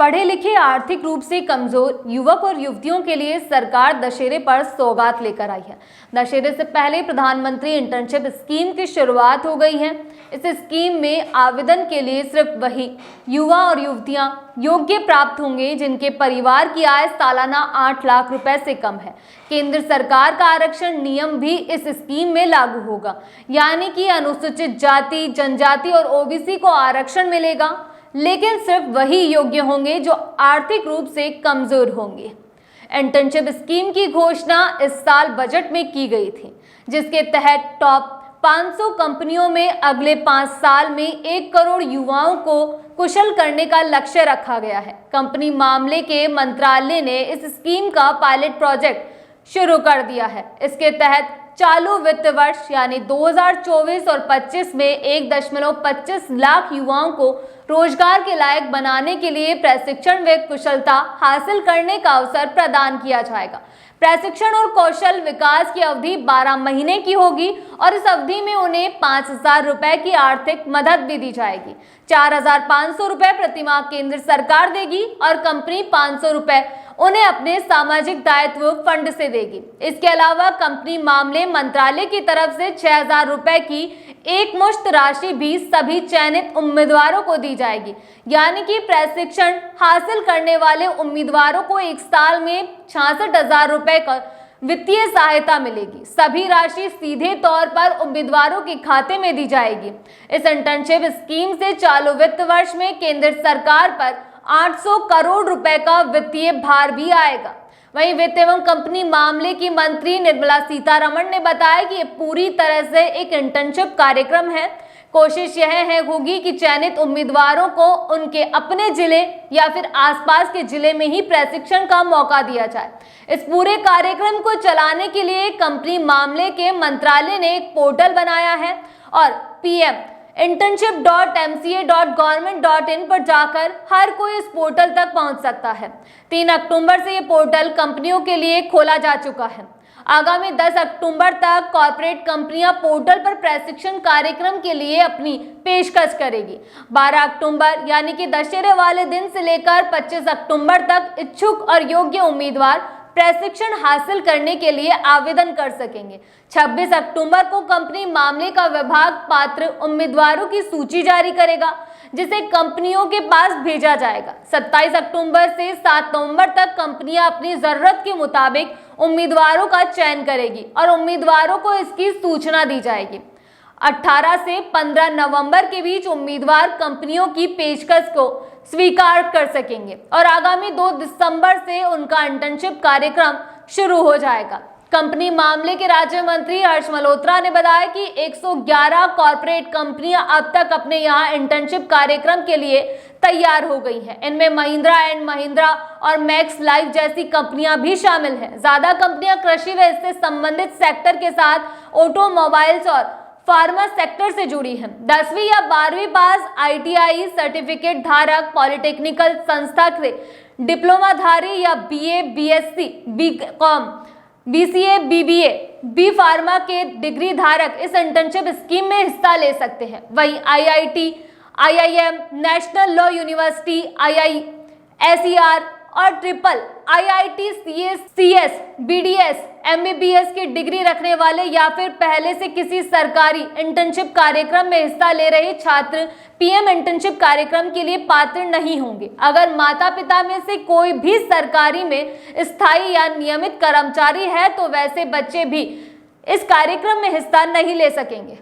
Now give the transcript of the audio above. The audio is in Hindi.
पढ़े लिखे आर्थिक रूप से कमजोर युवक और युवतियों के लिए सरकार दशहरे पर सौगात लेकर आई है। दशहरे से पहले प्रधानमंत्री इंटर्नशिप स्कीम की शुरुआत हो गई है। इस स्कीम में आवेदन के लिए सिर्फ वही युवा और युवतियां योग्य प्राप्त होंगे जिनके परिवार की आय सालाना 8 लाख रुपए से कम है। केंद्र सरकार का आरक्षण नियम भी इस स्कीम में लागू होगा, यानी कि अनुसूचित जाति, जनजाति और ओबीसी को आरक्षण मिलेगा, लेकिन सिर्फ वही योग्य होंगे जो आर्थिक रूप से कमजोर होंगे। इंटर्नशिप स्कीम की घोषणा इस साल बजट में की गई थी, जिसके तहत टॉप 500 कंपनियों में अगले 5 साल में 1 करोड़ युवाओं को कुशल करने का लक्ष्य रखा गया है। कंपनी मामले के मंत्रालय ने इस स्कीम का पायलट प्रोजेक्ट शुरू कर दिया है। इसके तहत चालू वित्त वर्ष यानी 2024 और 25 में 1.25 लाख युवाओं को रोजगार के लायक बनाने के लिए प्रशिक्षण व कुशलता हासिल करने का अवसर प्रदान किया जाएगा। प्रशिक्षण और कौशल विकास की अवधि 12 महीने की होगी और इस अवधि में उन्हें 5,000 रुपए की आर्थिक मदद भी दी जाएगी। 4,500 रुपए प्रतिमाह केंद्र सरकार देगी और कंपनी 500 रुपए उन्हें अपने सामाजिक दायित्व फंड से देगी। इसके अलावा कंपनी मामले मंत्रालय की तरफ से 6,000 रुपए की एक मुश्त राशि भी सभी चयनित उम्मीदवारों को दी जाएगी, यानी कि प्रशिक्षण हासिल करने वाले उम्मीदवारों को 1 साल में 66,000 रुपए का वित्तीय सहायता मिलेगी। सभी राशि सीधे तौर पर उम्मीदवारों के खाते में दी जाएगी। इस इंटर्नशिप स्कीम से चालू वित्त वर्ष में केंद्र सरकार पर 800 करोड़ रुपए का वित्तीय भार भी आएगा। वहीं वित्त एवं कंपनी मामले की मंत्री निर्मला सीतारमण ने बताया कि ये पूरी तरह से एक इंटर्नशिप कार्यक्रम है। कोशिश यह होगी कि चयनित उम्मीदवारों को उनके अपने जिले या फिर आसपास के जिले में ही प्रशिक्षण का मौका दिया जाए। इस पूरे कार्यक्रम को चलाने के लिए कंपनी मामले के मंत्रालय ने एक पोर्टल बनाया है और पीएम internship.mca.government.in पर जाकर हर कोई इस पोर्टल तक पहुंच सकता है। 3 अक्टूबर से ये पोर्टल कंपनियों के लिए खोला जा चुका है। आगामी 10 अक्टूबर तक कॉर्पोरेट कंपनियां पोर्टल पर प्रशिक्षण कार्यक्रम के लिए अपनी पेशकश करेगी। 12 अक्टूबर यानी कि दशहरे वाले दिन से लेकर 25 अक्टूबर तक इच्छुक और योग्य उम्मीदवार प्रशिक्षण हासिल करने के लिए आवेदन कर सकेंगे। 26 अक्टूबर को कंपनी मामले का विभाग पात्र उम्मीदवारों की सूची जारी करेगा, जिसे कंपनियों के पास भेजा जाएगा। 27 अक्टूबर से 7 नवंबर तक कंपनियां अपनी जरूरत के मुताबिक उम्मीदवारों का चयन करेगी और उम्मीदवारों को इसकी सूचना दी जाएगी। 18 से 15 नवंबर के बीच उम्मीदवार कंपनियों की पेशकश को स्वीकार कर सकेंगे और आगामी 2 दिसंबर से उनका इंटर्नशिप कार्यक्रम शुरू हो जाएगा। कंपनी मामले के राज्य मंत्री हर्ष मल्होत्रा ने बताया कि 111 कॉर्पोरेट कंपनियां अब तक अपने यहां इंटर्नशिप कार्यक्रम के लिए तैयार हो गई हैं। इनमें महिंद्रा एंड महिंद्रा और मैक्स लाइफ जैसी कंपनियां भी शामिल हैं। ज्यादा कंपनियां कृषि व इससे संबंधित सेक्टर के साथ ऑटोमोबाइल्स और फार्मा सेक्टर से जुड़ी है। 10वीं या 12वीं पास ITI सर्टिफिकेट धारक, पॉलिटेक्निकल संस्था के डिप्लोमाधारी या BA, BSc, BCom, BCA, BBA, B pharma के डिग्री धारक इस इंटर्नशिप स्कीम में हिस्सा ले सकते हैं। वहीं IIT, IIM, national law university, IISER और triple IIT, CS, BDS, MBBS की डिग्री रखने वाले या फिर पहले से किसी सरकारी इंटर्नशिप कार्यक्रम में हिस्सा ले रहे छात्र PM इंटर्नशिप कार्यक्रम के लिए पात्र नहीं होंगे। अगर माता पिता में से कोई भी सरकारी में स्थायी या नियमित कर्मचारी है तो वैसे बच्चे भी इस कार्यक्रम में हिस्सा नहीं ले सकेंगे।